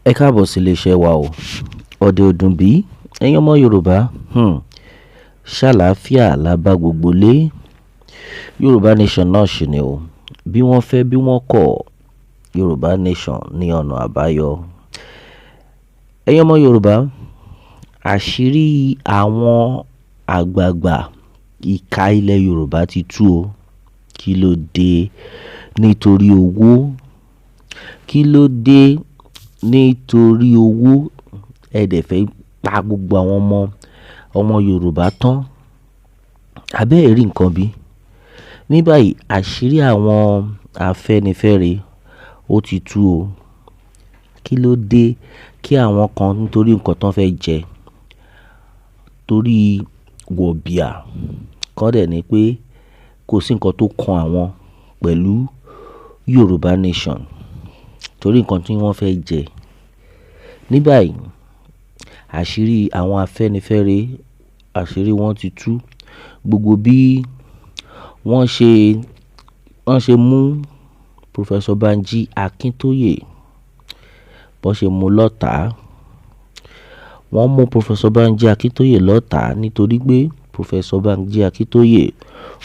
Ẹ káàbọ̀ sí iléeṣẹ́ wa o. Ọ̀dẹ̀ ọdún bí ẹ̀yin ọmọ Yorùbá, ṣàlàáfíà la bá gbogbo lé. Yorùbá nation náà ṣì ni o. Bí wọ́n fẹ́ bí wọ́n kọ̀, Yorùbá nation ní ọ̀nà àbáyọ. Ẹ̀yin ọmọ Yorùbá, àṣírí àwọn àgbààgbà ìka ilẹ̀ Yorùbá ti tú o. Kí ló dé? Nítorí owó. Kí ló dé? Nítorí owó. Ẹ dẹ̀ fẹ́ pa gbogbo àwọn ọmọ Yorùbá tán. Abẹ́ ẹ̀ rí nǹkan bí? Ní báyìí àṣírí àwọn Afenifere ó ti tú o. Kí ló dé? Kí àwọn kan nítorí nǹkan tán fẹ́ jẹ, torí wọ̀bìà kán dẹ̀ ní pé kò sí nǹkan tó kan àwọn pẹ̀lú Yorùbá nation, torí nǹkan tí wọ́n fẹ́ jẹ. Ní báyìí àṣírí àwọn Afenifere, àṣírí wọn ti tú. Gbogbo bí wọ́n ṣe mú Prof Akintoye, bọ́n ṣe mú lọ́tà. Wọ́n mú Prof Akintoye lọ́tà nítorí pé Prof Akintoye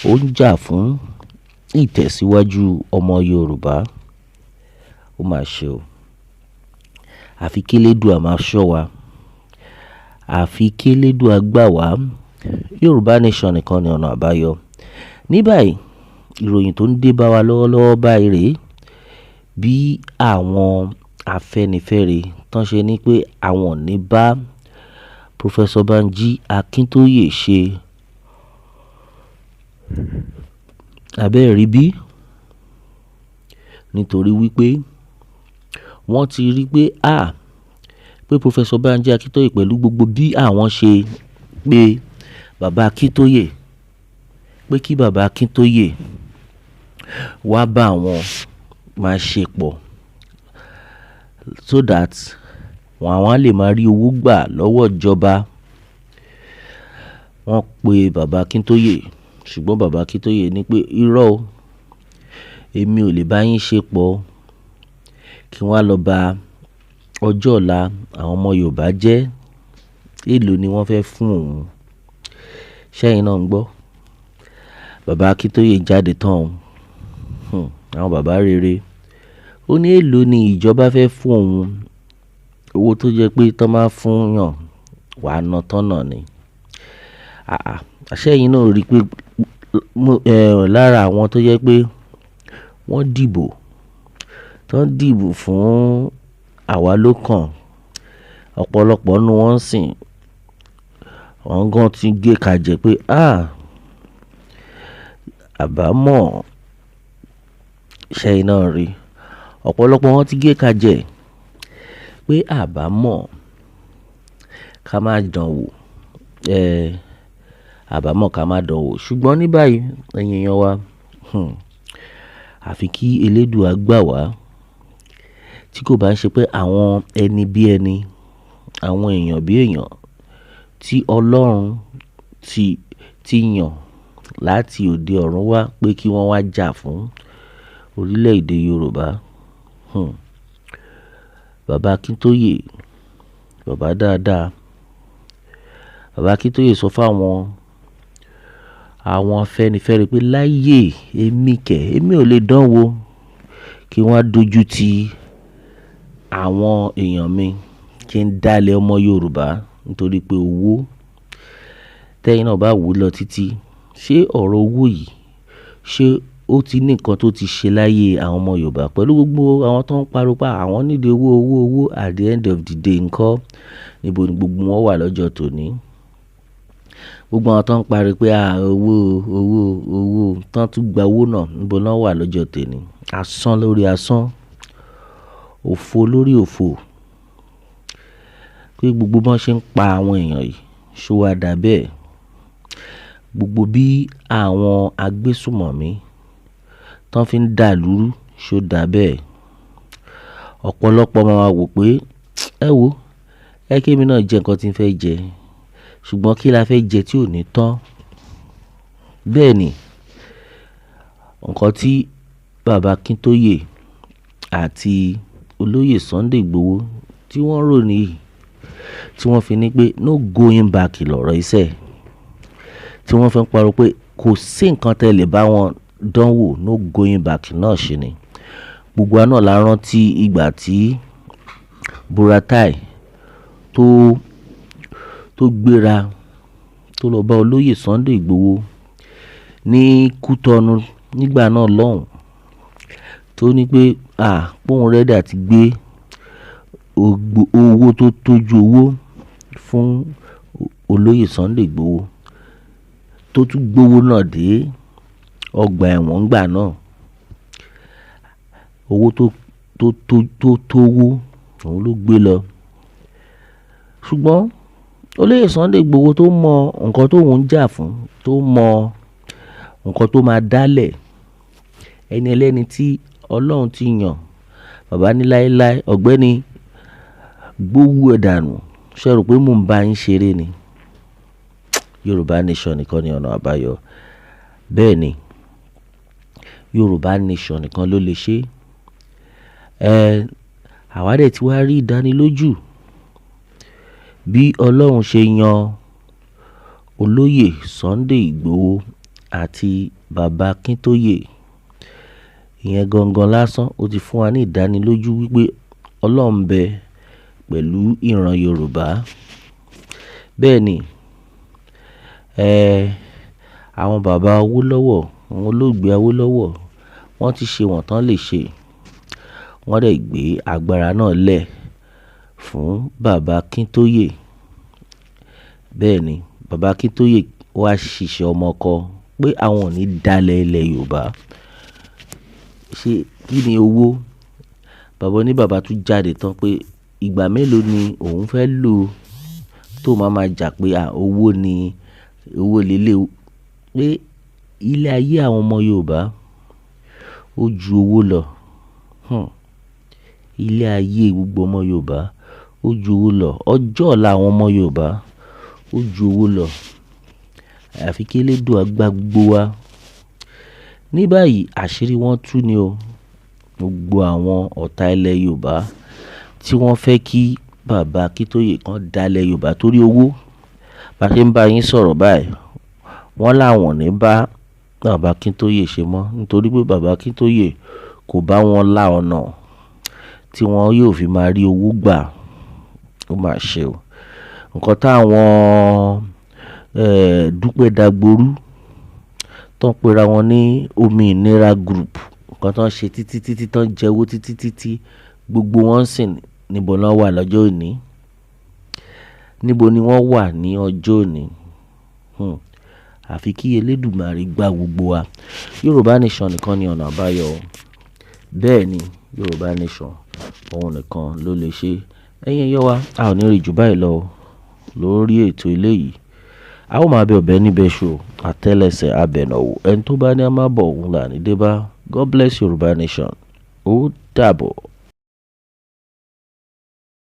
ó ń jà fún ìtẹ̀síwájú ọmọ Yorùbá. Ó mà ṣe o. Àfi kélédùà máa ṣọ́ wa. Àfi kélédùà gbà wá. Yorùbá nation nìkan ni ọ̀nà àbáyọ. Ní báyìí ìròyìn tó ń dé bá wa lọ́wọ́lọ́wọ́ báyìí rèé. Bí àwọn Afenifere tán ṣe ní pé àwọn ò ní bá Prof Akintoye ṣe. Abẹ́ ẹ̀ rí bí? Nítorí wípé wọ́n ti rí pé pé Prof Akintoye pẹ̀lú gbogbo bí àwọn ṣe pé bàbá Akintoye, pé kí bàbá Akintoye wá bá àwọn máa ṣe pọ̀, so that àwọn á lè máa rí owó gbà lọ́wọ́ ìjọba. Wọ́n pe bàbá Akintoye, ṣùgbọ́n bàbá Akintoye ní pé irọ́ o, èmi ò lè bá yín ṣe pọ̀ kí wọ́n á lọ bá ọjọ́ ọ̀la àwọn ọmọ Yorùbá jẹ́. Èló ni wọ́n fẹ́ fún òun? Ṣẹ́yìn náà ń gbọ́? Bàbá Akintoye jáde tán o. Àwọn bàbá rere. Ó ní èló ni ìjọba fẹ́ fún òun. Owó tó jẹ́ pé tán máa fún yàn wàá ná tán náà ni. Ṣẹ́yìn náà rí pé lára àwọn tó jẹ́ pé wọ́n dìbò fún àwa ló kàn, ọ̀pọ̀lọpọ̀ nínú wọn sìn wọ́n gan ti gé kàjẹ́ pé àbámọ̀. Ṣẹ́yìn náà rí ọ̀pọ̀lọpọ̀ wọn ti gé kàjẹ́ pé àbámọ̀ ká má dán wò. Àbámọ̀ ká má dán wò. Ṣùgbọ́n ní báyìí ẹ̀yin èèyàn wa, àfi kí elédùà gbà wá. Tí kò bá ń ṣe pé àwọn ẹni bí ẹni, àwọn èèyàn bí èèyàn tí Ọlọ́run ti yàn láti òde ọ̀run wá pé kí wọ́n wá jà fún orílẹ̀-èdè Yorùbá. Bàbá Akintoye, bàbá dáadáa. Bàbá Akintoye sọ fáwọn Afenifere pé láyé èmi ò lè dán wò kí wọ́n á dojú ti àwọn èèyàn mi, kí n dálẹ̀ ọmọ Yorùbá nítorí pé owó. Tẹ́yìn náà bá wò lọ títí, ṣé ọ̀rọ̀ owó yìí ṣé ó ti ní nǹkan tó ti ṣe láyé àwọn ọmọ Yorùbá pẹ̀lú gbogbo àwọn tó ń pariwo pé àwọn nídìí owó at the end of the day ńkọ́? Níbo ni gbogbo wọn wà lọ́jọ́ tòní? Gbogbo àwọn tó ń pariwo pé owó tán tún gba owó náà, níbo náà wà lọ́jọ́ tòní? Asán lórí asán, òfo lórí òfo. Pé gbogbo bọ́n ṣe ń pa àwọn èèyàn yìí ṣó wá dà bẹ́ẹ̀? Gbogbo bí àwọn agbésùmọ̀mí tán fi ń dà lúrú ṣó dà bẹ́ẹ̀? Ọ̀pọ̀lọpọ̀ máa wò pé kí èmi náà jẹ nǹkan tí ń fẹ́ jẹ, ṣùgbọ́n kí la fẹ́ jẹ tí ò ní tán? Bẹ́ẹ̀ ni nǹkan tí bàbá Akintoye àti olóyè Sunday Igboho tí wọ́n rò nìyí tí wọ́n fi ní pé no going back lọ̀rọ̀ iṣẹ́, tí wọ́n fi ń parọ́ pé kò sí nǹkan tẹ́ lè bá wọn dánwò, no going back náà ṣe ni. Gbogbo wa náà la rántí ìgbà tí Buratai tó gbéra tó lọ bá olóyè Sunday Igboho ní Kútọ́nù nígbà náà lọ́hùn, tó ní pé póun rẹ́dí àti gbé owó tó tójú owó fún olóyè Sunday Igboho, tó tún gbówó náà dé ọgbà ẹ̀wọ̀n gbà náà. Owó tó tówó òun ló gbé lọ. Ṣùgbọ́n olóyè Sunday Igboho tó mọ nǹkan tó ń jà fún, tó mọ nǹkan tó máa dálẹ̀, ẹni ẹlẹ́ni tí Ọlọ́run ti yàn, bàbá ní láéláé ọ̀gbẹ́ni gbówó ẹ̀ dànù, ṣe rò pé mò ń bá yín ṣeré ni. Yorùbá nation nìkan ni ọ̀nà àbáyọ. Bẹ́ẹ̀ ni, Yorùbá nation nìkan ló lè ṣe. Àwa dẹ̀ tí wàá rí ìdánilójú bí Ọlọ́run ṣe yan olóyè Sunday Igboho àti bàbá Akintoye. Ìyẹn gangan lásán ó ti fún wa ní ìdánilójú wípé Ọlọ́run bẹ pẹ̀lú ìran Yorùbá. Bẹ́ẹ̀ ni, àwọn bàbá Awólọ́wọ̀, àwọn olóògbé Awólọ́wọ̀, wọ́n ti ṣe wọ́n tán lè ṣe. Wọ́n dẹ̀ gbé agbára náà lẹ̀ fún bàbá Akintoye. Bẹ́ẹ̀ ni, bàbá Akintoye wá ṣiṣẹ́ ọmọkọ pé àwọn ò ní dalẹ̀ ilẹ̀ Yorùbá. Ṣé kí ni owó? Bàbá ní bàbá tún jáde tán pé ìgbà mélòó ni òun fẹ́ lò tó máa jà pé owó ni owó lélẹ̀, pé ilé ayé àwọn ọmọ Yorùbá ó ju owó lọ. Ilé ayé gbogbo ọmọ Yorùbá ó ju owó lọ. Ọjọ́ ọ̀la àwọn ọmọ Yorùbá ó ju owó lọ. Àfi kí Elédùà gbà gbogbo wa. Ní báyìí àṣírí wọn tú ni o. Gbogbo àwọn ọ̀tá ilẹ̀ Yorùbá tí wọ́n fẹ́ kí bàbá Akintoye kan dalẹ̀ Yorùbá torí owó. Bá ṣe ń bá yín sọ̀rọ̀ báyìí, wọ́n láwọn ní bá bàbá Akintoye ṣe mọ́ nítorí pé bàbá Akintoye kò bá wọn lá ọ̀nà tí wọn yóò fi máa rí owó gbà. Ó mà ṣe o. Nǹkan táwọn Dúpẹ́ Dagboru tó ń pera wọn ní Òmìnira group, nǹkan tó ń ṣe títí tó ń jẹ owó títí gbogbo wọn sìn níbo náà wà lọ́jọ́ òní? Níbo ni wọ́n wà ní ọjọ́ òní? Àfi kí Elédùmarè gbà gbogbo wa. Yorùbá nation nìkan ni ọ̀nà àbáyọ. Bẹ́ẹ̀ ni, Yorùbá nation òun nìkan ló lè ṣe. Ẹ̀yin yọ wa, a ò ní rí jù báyìí lọ lórí ètò eléyìí. A ó máa bẹ ọ̀bẹ níbẹ̀ ṣo, àtẹ́lẹsẹ̀ abẹ̀nàwó. Ẹni tó bá ní a máa bọ̀ òun là ní dé bá. God bless Yorùbá nation. Ó dàbọ̀.